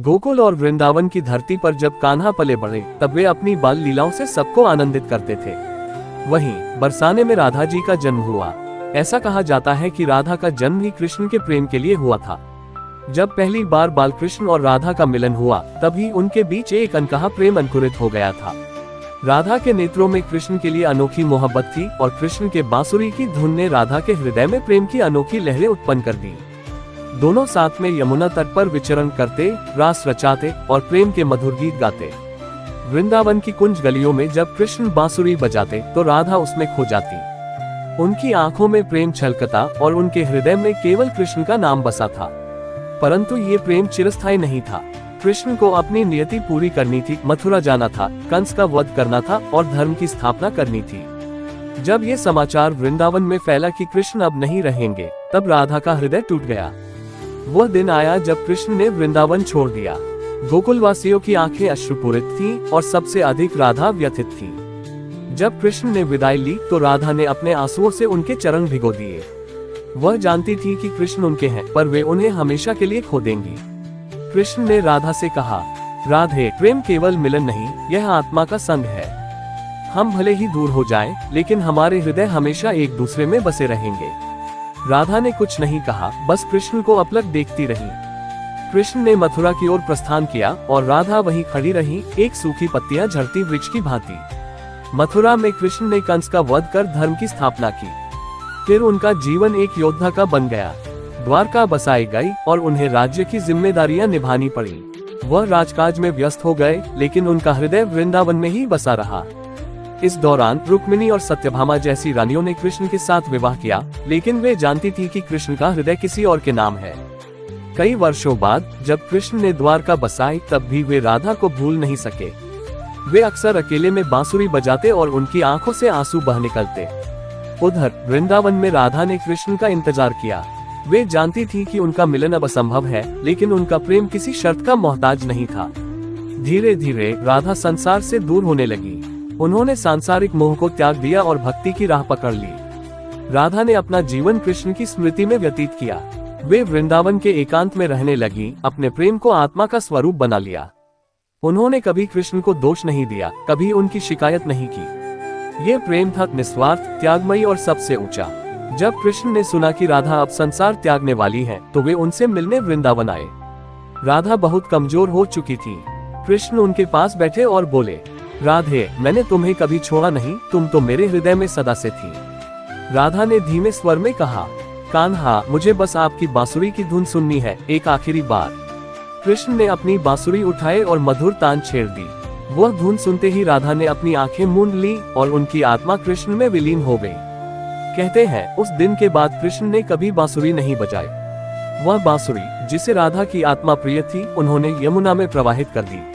गोकुल और वृंदावन की धरती पर जब कान्हा पले बढ़े तब वे अपनी बाल लीलाओं से सबको आनंदित करते थे। वहीं बरसाने में राधा जी का जन्म हुआ। ऐसा कहा जाता है कि राधा का जन्म ही कृष्ण के प्रेम के लिए हुआ था। जब पहली बार बालकृष्ण और राधा का मिलन हुआ तभी उनके बीच एक अनकहा प्रेम अंकुरित हो गया था। राधा के नेत्रों में कृष्ण के लिए अनोखी मोहब्बत थी और कृष्ण के बांसुरी की धुन ने राधा के हृदय में प्रेम की अनोखी लहरें उत्पन्न कर दी। दोनों साथ में यमुना तट पर विचरण करते, रास रचाते और प्रेम के मधुर गीत गाते। वृंदावन की कुंज गलियों में जब कृष्ण बांसुरी बजाते तो राधा उसमें खो जाती। उनकी आंखों में प्रेम छलकता और उनके हृदय में केवल कृष्ण का नाम बसा था। परंतु ये प्रेम चिरस्थायी नहीं था। कृष्ण को अपनी नियति पूरी करनी थी, मथुरा जाना था, कंस का वध करना था और धर्म की स्थापना करनी थी। जब ये समाचार वृंदावन में फैला कि कृष्ण अब नहीं रहेंगे, तब राधा का हृदय टूट गया। वह दिन आया जब कृष्ण ने वृंदावन छोड़ दिया। गोकुलवासियों की आंखें अश्रुपूरित थीं और सबसे अधिक राधा व्यथित थी। जब कृष्ण ने विदाई ली तो राधा ने अपने आंसुओं से उनके चरण भिगो दिए। वह जानती थी कि कृष्ण उनके हैं, पर वे उन्हें हमेशा के लिए खो देंगी। कृष्ण ने राधा से कहा, राधे, प्रेम केवल मिलन नहीं, यह आत्मा का संग है। हम भले ही दूर हो जाएं, लेकिन हमारे हृदय हमेशा एक दूसरे में बसे रहेंगे। राधा ने कुछ नहीं कहा, बस कृष्ण को अपलक देखती रही। कृष्ण ने मथुरा की ओर प्रस्थान किया और राधा वहीं खड़ी रही, एक सूखी पत्तियां झड़ती वृक्ष की भांति। मथुरा में कृष्ण ने कंस का वध कर धर्म की स्थापना की। फिर उनका जीवन एक योद्धा का बन गया। द्वारका बसाई गई और उन्हें राज्य की जिम्मेदारियां निभानी पड़ी। वह राजकाज में व्यस्त हो गए, लेकिन उनका हृदय वृंदावन में ही बसा रहा। इस दौरान रुक्मिणी और सत्यभामा जैसी रानियों ने कृष्ण के साथ विवाह किया, लेकिन वे जानती थी कि कृष्ण का हृदय किसी और के नाम है। कई वर्षों बाद जब कृष्ण ने द्वारका बसाई, तब भी वे राधा को भूल नहीं सके। वे अक्सर अकेले में बांसुरी बजाते और उनकी आंखों से आंसू बह निकलते। उधर वृंदावन में राधा ने कृष्ण का इंतजार किया। वे जानती थी कि उनका मिलन अब असंभव है, लेकिन उनका प्रेम किसी शर्त का मोहताज नहीं था। धीरे धीरे राधा संसार से दूर होने लगी। उन्होंने सांसारिक मोह को त्याग दिया और भक्ति की राह पकड़ ली। राधा ने अपना जीवन कृष्ण की स्मृति में व्यतीत किया। वे वृंदावन के एकांत में रहने लगी, अपने प्रेम को आत्मा का स्वरूप बना लिया। उन्होंने कभी कृष्ण को दोष नहीं दिया, कभी उनकी शिकायत नहीं की। ये प्रेम था निस्वार्थ, त्यागमयी और सबसे ऊंचा। जब कृष्ण ने सुना कि राधा अब संसार त्यागने वाली है, तो वे उनसे मिलने वृंदावन आए। राधा बहुत कमजोर हो चुकी थी। कृष्ण उनके पास बैठे और बोले, राधे, मैंने तुम्हें कभी छोड़ा नहीं, तुम तो मेरे हृदय में सदा से थी। राधा ने धीमे स्वर में कहा, कान्हा, मुझे बस आपकी बांसुरी की धुन सुननी है, एक आखिरी बार। कृष्ण ने अपनी बांसुरी उठाए और मधुर तान छेड़ दी। वह धुन सुनते ही राधा ने अपनी आंखें मूंद ली और उनकी आत्मा कृष्ण में विलीन हो गई। कहते हैं, उस दिन के बाद कृष्ण ने कभी बांसुरी नहीं बजाई। वह बांसुरी जिसे राधा की आत्मा प्रिय थी, उन्होंने यमुना में प्रवाहित कर दी।